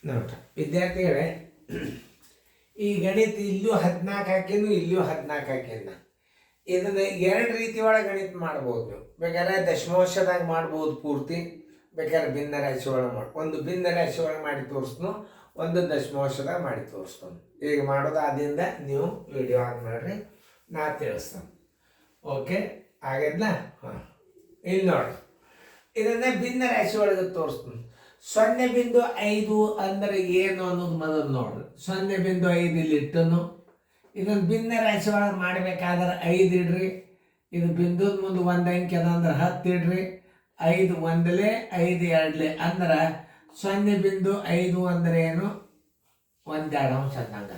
ನೋಡ್ರಿ ವಿದ್ಯಾರ್ಥಿಗಳೇ, ಈ ಗಣಿತ ಇಲ್ಲೂ 14 ಹಾಕಿನು, ಇಲ್ಲೂ 14 ಹಾಕಿನ. ಇದನ್ನ ಎರಡು ರೀತಿ ಒಳಗೆ ಗಣಿತ ಮಾಡ್ಬೋದು. ನೀವು ಬೇಕಾದ್ರೆ ದಶಮಾಂಶದಾಗ ಮಾಡ್ಬೋದು ಪೂರ್ತಿ, ಬೇಕಾದ್ರೆ ಭಿನ್ನ ರಾಶಿ ಒಳಗೆ ಮಾಡಿ. ಒಂದು ಭಿನ್ನ ರಾಶಿ ಒಳಗೆ ಮಾಡಿ ತೋರಿಸ್ನು, ಒಂದು ದಶಮಾಂಶದಾಗ ಮಾಡಿ ತೋರಿಸ್ತಾನೆ. ಈಗ ಮಾಡೋದು ಆದ್ರಿಂದ ನೀವು ವಿಡಿಯೋ ಆನ್ ಮಾಡಿರಿ, ನಾ ತಿಳಿಸ್ತಾನೆ. ಓಕೆ ಆಗಿದ್ನ? ಹಾಂ, ಇಲ್ಲಿ ನೋಡಿ, ಇದನ್ನ ಭಿನ್ನ ರಾಶಿ ಒಳಗೆ ತೋರಿಸ್ತಾನೆ. 0.5 ಅಂದರೆ ಏನು ಅನ್ನೋದು ಮೊದಲು ನೋಡ್ರಿ. 0.5 ಇಲ್ಲಿ ಇಟ್ಟನು. ಇದನ್ನು ಭಿನ್ನ ರಾಶಿ ಒಳಗೆ ಮಾಡಬೇಕಾದ್ರೆ 5 ಇಡ್ರಿ. ಇದು ಬಿಂದುದ ಮುಂದೆ 1 ಅಂಕೆ ಅದ ಅಂದ್ರೆ 10 ಇಡ್ರಿ. 5 ಒಂದಲೇ 5 ಎರಡಲೇ ಅಂದ್ರೆ 0.5 ಅಂದರೆ ಏನು? 1/2 ಅಂಶ ಅಂದಂಗ.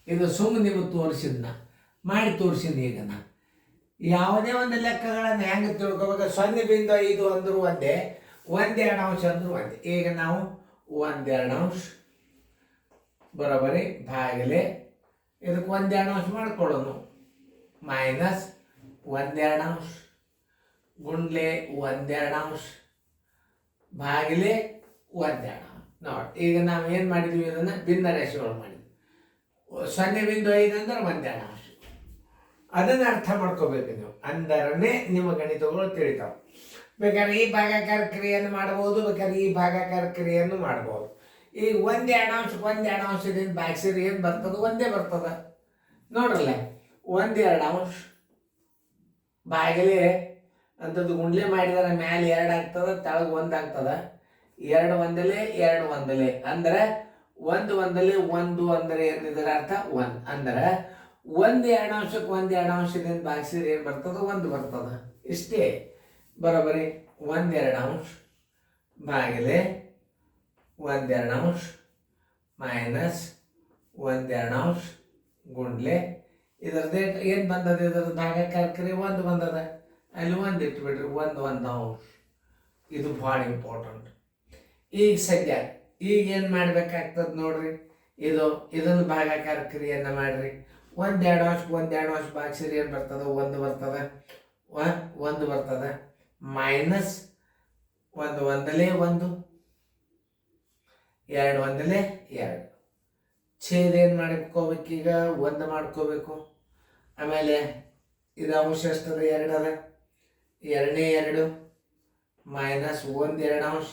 ಇದು ಸುಮ್ಮನೆ ನಿಮಗೆ ತೋರಿಸಿದ್ನ, ಮಾಡಿ ತೋರಿಸಿದ. ಈಗ ನಾ ಯಾವುದೇ ಒಂದು ಲೆಕ್ಕಗಳನ್ನು ಹೆಂಗೆ ತಿಳ್ಕೊಬೇಕು? 0.5 ಅಂದ್ರೂ ಒಂದೇ, 1/2 ಅಂಶ ಅಂದ್ರೂ ಒಂದೇ. ಈಗ ನಾವು 1/2 ಅಂಶ ಬರೋಬರಿ ಭಾಗಲೆ ಇದಕ್ಕೆ 1/2 ಅಂಶ ಮಾಡ್ಕೊಳ್ಳೋನು, ಮೈನಸ್ 1/2 ಅಂಶ ಗುಂಡ್ಲೆ 1/2 ಅಂಶ ಭಾಗಲೆ 1/2 ಅಂಶ. ನೋಡಿ, ಈಗ ನಾವು ಏನು ಮಾಡಿದ್ವಿ? ಇದನ್ನು ಭಿನ್ನ ರಾಶಿಗಳು ಮಾಡಿದ್ವಿ. 0.5 ಅಂದ್ರೆ 1/2 ಅಂಶ. ಅದನ್ನು ಅರ್ಥ ಮಾಡ್ಕೋಬೇಕು ನೀವು, ಅಂದರೆ ನಿಮ್ಮ ಗಣಿತಗಳು ತಿಳಿತಾವೆ. ಬೇಕಾದ್ರೆ ಈ ಭಾಗಾಕಾರ ಕ್ರಿಯೆಯನ್ನು ಮಾಡ್ಬೋದು, ಬೇಕಾದ್ರೆ ಈ ಭಾಗಾಕಾರ ಕ್ರಿಯೆಯನ್ನು ಮಾಡ್ಬೋದು. ಈಗ 1/2 ಅಂಶಕ್ಕೆ 1/2 ಅಂಶದಿಂದ ಭಾಗಿಸಿದ್ರೆ ಏನು ಬರ್ತದೆ? ಒಂದೇ ಬರ್ತದೆ. ನೋಡ್ರಲ್ಲ, 1/2 ಅಂಶ ಭಾಗಲೆ ಅಂಥದ್ದು ಗುಂಡ್ಲೆ ಮಾಡಿದರೆ ಮ್ಯಾಲೆ 2 ಆಗ್ತದೆ, ತೆಳಗೆ 1 ಆಗ್ತದೆ. 2 ಒಂದಲೇ 2 ಒಂದಲೇ ಅಂದ್ರೆ 1 ಒಂದಲೇ 1 ಅಂದರೆ ಏನಿದರ ಅರ್ಥ? 1 ಅಂದ್ರೆ 1/2 ಅಂಶಕ್ಕೆ 1/2 ಅಂಶದಿಂದ ಭಾಗಿಸಿದ್ರೆ ಏನು ಬರ್ತದೆ? 1 ಬರ್ತದೆ. ಇಷ್ಟೇ ಬರೋಬರಿ. 1/2 ಅಂಶ ಭಾಗಲೆ 1/2 ಅಂಶ ಮೈನಸ್ 1/2 ಅಂಶ ಗುಂಡ್ಲೆ ಇದರದ್ದು ಏನು ಬಂದದ? ಇದ್ರದ್ದು ಭಾಗಾಕಾರ ಕ್ರಿಯೆ 1 ಬಂದದ, ಅಲ್ಲಿ 1 ಇಟ್ಬಿಡ್ರಿ. 1 ಅಂಶ. ಇದು ಭಾಳ ಇಂಪಾರ್ಟೆಂಟ್. ಈಗ ಸದ್ಯ ಈಗ ಏನು ಮಾಡ್ಬೇಕಾಗ್ತದೆ ನೋಡ್ರಿ, ಇದನ್ನು ಭಾಗಾಕಾರ ಕ್ರಿಯೆಯನ್ನು ಮಾಡ್ರಿ. 1/2 ಅಂಶಕ್ಕೆ 1/2 ಅಂಶ ಭಾಗಿಸಿದ್ರೆ ಏನು ಬರ್ತದೆ? 1 ಬರ್ತದೆ. 1 ಬರ್ತದೆ ಮೈನಸ್ 1 ಒಂದಲೇ 1, 2 ಒಂದಲೇ 2. ಛೇದ ಏನು ಮಾಡ್ಕೋಬೇಕು? ಈಗ 1 ಮಾಡ್ಕೋಬೇಕು. ಆಮೇಲೆ ಇದು ಅಂಶ ಎಷ್ಟದ? 2 ಅದ. 2ನೇ 2 ಮೈನಸ್ 1/2 ಅಂಶ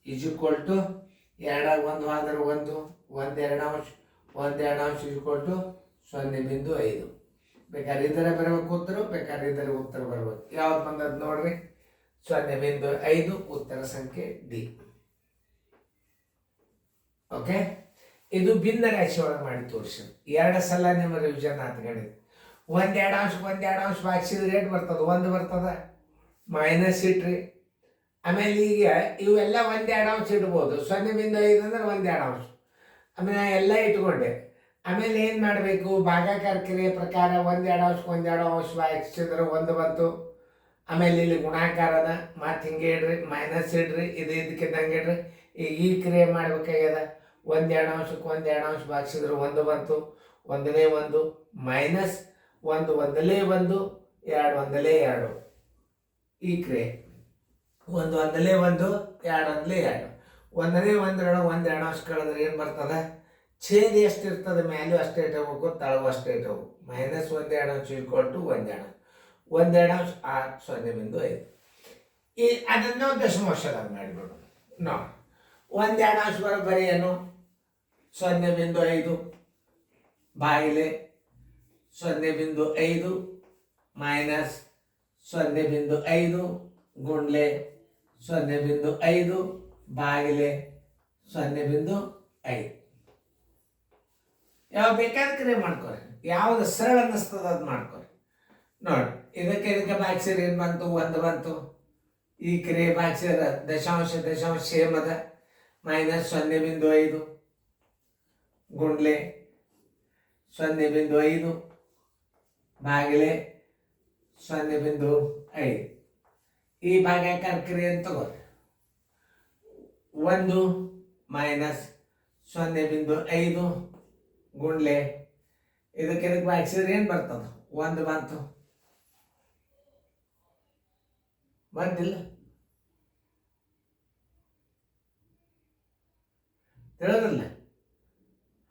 ಈಜ್ವಲ್ ಟು 2 1 ಆದ್ರೆ 1, 1/2 ಅಂಶ 1/2 ಅಂಶ ಈಜ್ವಲ್ ಟು 0.5. ಬೇಕಾದ್ರೆ ಇದರ ಬರಬೇಕು ಉತ್ತರ, ಬೇಕಾದ್ರೆ ಇದರ ಉತ್ತರ ಬರ್ಬೇಕು. ಯಾವ್ದು ಬಂದದ್ದು ನೋಡ್ರಿ? 0.5 ಉತ್ತರ ಸಂಖ್ಯೆ ಡಿ. ಓಕೆ, ಇದು ಭಿನ್ನ ರಾಶಿ ಒಳಗೆ ಮಾಡಿ ತೋರಿಸಿ. 2 ಸಲ ನಿಮ್ಮ ರಿವಿಷನ್ ಆತ ಗಣಿತ. 1/2 ಅಂಶಕ್ಕೆ 1/2 ಅಂಶ ಭಾಗಿಸಿದ್ರೆ ಏನು ಬರ್ತದೆ? 1 ಬರ್ತದೆ. ಮೈನಸ್ ಇಟ್ರಿ. ಆಮೇಲೆ ಈಗ ಇವೆಲ್ಲ 1/2 ಅಂಶ ಇಡ್ಬೋದು. 0.5 ಅಂದ್ರೆ 1/2 ಅಂಶ. ಆಮೇಲೆ ಎಲ್ಲ ಇಟ್ಕೊಂಡೆ. ಆಮೇಲೆ ಏನು ಮಾಡಬೇಕು? ಭಾಗಾಕಾರ ಕ್ರಿಯೆ ಪ್ರಕಾರ 1/2 ಅಂಶಕ್ಕೆ 1/2 ಅಂಶ ಭಾಗಿಸಿದ್ರೆ 1 ಬಂತು. ಆಮೇಲೆ ಇಲ್ಲಿ ಗುಣಾಕಾರದ ಮತ್ತು ಹಿಂಗೆ ಇಡ್ರಿ, ಮೈನಸ್ ಇಡ್ರಿ, ಇದು ಇದಕ್ಕಿದ್ದಂಗೆ ಇಡ್ರಿ. ಈಗ ಈ ಕ್ರಿಯೆ ಮಾಡ್ಬೇಕಾಗ್ಯದ. 1/2 ಅಂಶಕ್ಕೆ 1/2 ಅಂಶ ಭಾಗಿಸಿದ್ರೆ 1 ಬಂತು. 1ನೇ 1 ಮೈನಸ್ 1 ಒಂದಲೇ 1, 2 ಒಂದಲೇ 2. ಈ ಕ್ರಿಯೆ 1 ಒಂದಲೇ 1, 2 ಒಂದಲೇ 2. 1ನೇ 1 1/2 ಅಂಶ ಕಳೆದ್ರೆ ಏನು ಬರ್ತದೆ? ಛೇದ ಎಷ್ಟು ಇರ್ತದೆ? ಮ್ಯಾಲೂ ಅಷ್ಟೇ ಇಟ್ಕೋಬೇಕು, ತಳಗೂ ಅಷ್ಟೇ ಇಟ್ಕೋಬೇಕು. ಮೈನಸ್ 1/2 ಅಂಶ ಈಕ್ವಲ್ ಟು 1/2. 1/2 ಅಂಶ 0.5. ಈ ಅದನ್ನು ದಶಮಾಂಶದಾಗ ಮಾಡಿಬಿಡು. ನೋಡಿ, 1/2 ಅಂಶ ಬರೋಬ್ಬರಿ ಏನು? 0.5 ಭಾಗಿಲೆ 0.5 ಮೈನಸ್ 0.5 ಗುಂಡ್ಲೆ 0.5 ಭಾಗಿಲೆ 0.5. ಯಾವ ಬೇಕಾದ ಕ್ರಿಯೆ ಮಾಡ್ಕೊರಿ, ಯಾವ್ದು ಸರಳ ಅನ್ನಿಸ್ತದ ಅದು ಮಾಡ್ಕೊರಿ. ನೋಡಿ, ಇದಕ್ಕೆ ಭಾಗಿಸಿದ್ರೆ ಏನು ಬಂತು? 1 ಬಂತು. ಈ ಕ್ರಿಯೆ ಭಾಗಿಸಿದ್ರೆ ದಶಾಂಶ ಸೇಮ್ ಅದ. ಮೈನಸ್ 0.5 ಗುಂಡ್ಲೆ 0.5 ಭಾಗಿಲೆ 0.5. ಈ ಭಾಗಾಕಾರ ಕ್ರಿಯೆ ಅಂತ ತಗೋರಿ. 1 ಮೈನಸ್ 0.5 ಗುಂಡ್ಲೆ ಇದಕ್ಕೆ ಭಾಗಿಸಿದ್ರೆ ಏನು ಬರ್ತದೆ? 1 ಬಂತು. ಬಂದಿಲ್ಲ? ತಿಳಿದ್ರಲ್ಲ?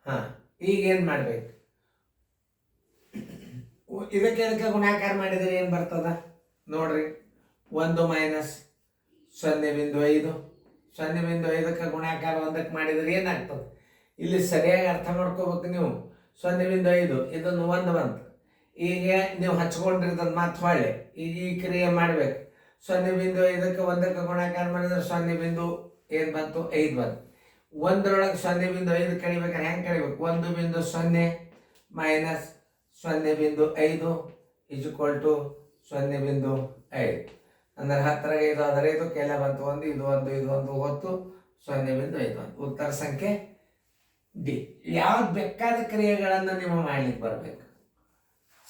ಹಾಂ, ಈಗೇನು ಮಾಡ್ಬೇಕು? ಇದಕ್ಕೆ ಗುಣಾಕಾರ ಮಾಡಿದರೆ ಏನು ಬರ್ತದ ನೋಡ್ರಿ. 1 ಮೈನಸ್ 0.5. 0.5ಕ್ಕೆ ಗುಣಾಕಾರ 1ಕ್ಕೆ ಮಾಡಿದರೆ ಏನಾಗ್ತದೆ? ಇಲ್ಲಿ ಸರಿಯಾಗಿ ಅರ್ಥ ಮಾಡ್ಕೋಬೇಕು ನೀವು. 0.5 ಇದನ್ನು 1 ಬಂತು. ಈಗ ನೀವು ಹಚ್ಕೊಂಡಿರೋದು ಮತ್ತೆ ಹೊಳ್ಳೆ ಈಗ ಈ ಕ್ರಿಯೆ ಮಾಡಬೇಕು. 0.5ಕ್ಕೆ 1ಕ್ಕೆ ಗುಣಾಕಾರ ಮಾಡಿದ್ರೆ 0. ಏನು ಬಂತು? 5 ಬಂತು. 1ರೊಳಗೆ 0.5 ಕಡಿಬೇಕಾದ್ರೆ ಹೆಂಗೆ ಕಡಿಬೇಕು? 1.0 ಮೈನಸ್ 0.5 ಈಜ್ವಲ್ ಟು 0.5 ಅಂದರೆ 10ರ 5 ಅದರ 5 ಕೆಲ ಬಂತು 1 ಇದು 1 ಇದು 1 ಹೊತ್ತು 0.5 ಉತ್ತರ ಸಂಖ್ಯೆ ಡಿ. ಯಾವ್ದು ಬೇಕಾದ ಕ್ರಿಯೆಗಳನ್ನು ನೀವು ಮಾಡ್ಲಿಕ್ಕೆ ಬರಬೇಕು.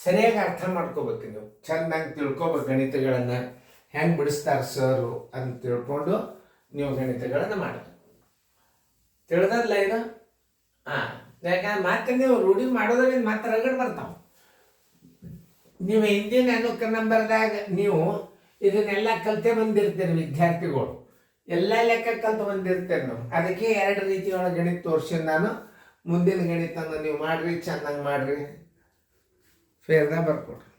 ಸರಿಯಾಗಿ ಅರ್ಥ ಮಾಡ್ಕೋಬೇಕು ನೀವು. ಚೆನ್ನಾಗಿ ತಿಳ್ಕೊಬೇಕು ಗಣಿತಗಳನ್ನು ಹೆಂಗೆ ಬಿಡಿಸ್ತಾರೆ ಸರು ಅಂತ ತಿಳ್ಕೊಂಡು ನೀವು ಗಣಿತಗಳನ್ನು ಮಾಡಬೇಕು. ತಿಳಿದಲ್ಲ ಇದು? ಹಾಂ, ಯಾಕಂದ್ರೆ ಮತ್ತೆ ನೀವು ರೂಢಿ ಮಾಡೋದ್ರಿಂದ ಮತ್ತೆ ರಗಡ್ ಬರ್ತಾವೆ. ನೀವು ಹಿಂದಿನ ಅನುಕ ನಂಬರ್ದಾಗ ನೀವು ಇದನ್ನೆಲ್ಲ ಕಲಿತೆ ಬಂದಿರ್ತೀರಿ ವಿದ್ಯಾರ್ಥಿಗಳು, ಎಲ್ಲ ಲೆಕ್ಕ ಕಲ್ತು ಬಂದಿರ್ತೀರಿ ನಾವು. ಅದಕ್ಕೆ 2 ರೀತಿಯೊಳಗೆ ಗಣಿತ ತೋರಿಸಿ ನಾನು. ಮುಂದಿನ ಗಣಿತನ ನೀವು ಮಾಡ್ರಿ, ಚೆನ್ನಾಗಿ ಮಾಡ್ರಿ, ಫೇರ್ದಾಗ ಬರ್ಕೊಡ್ರಿ.